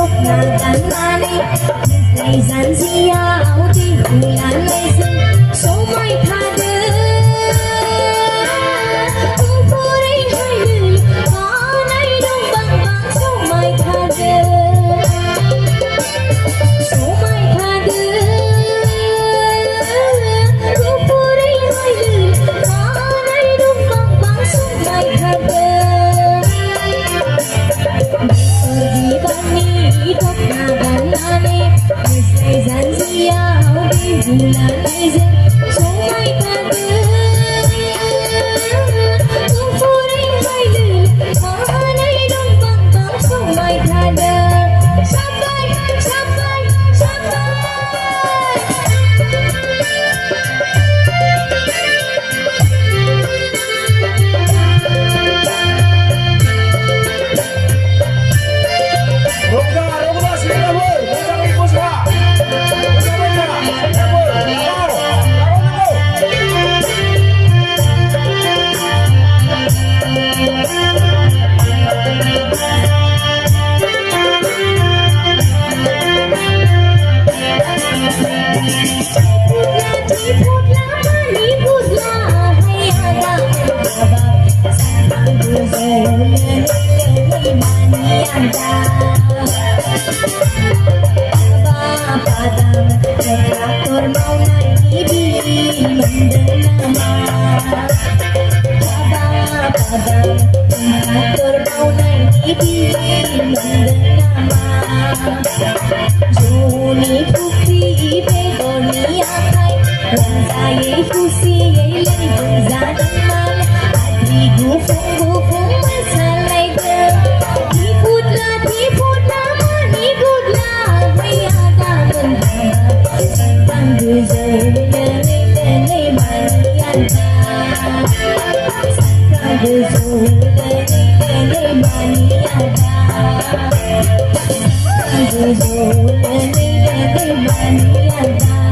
tóc ngàn mani này dàn di áo đi bulan này dừng số mai tha đưa tung phố đi hơi lười có nay đông bằng bằng số mai tha đưa số mai tha đưa tung phố đi hơi lười có nay đông bằng bằng số mai tha đưa Pergi bani tóc ngàn mani này dàn di áo đi bulan này dừng số mai tha đưa tung phố đi hơi lười có nay đông bằng bằng số mai tha đưa sampai sampai sampai Traktor mau naik di mendengar padang traktor mau naik di mendengar Joni putri begoni akai Ranzai fusi yelai berzadan mal Adri gufung masalai ger Tiputlah manibutlah Mayada menhama Santang guzul Lele manianta Santang guzul Lele manianta Santang guzul Lele manianta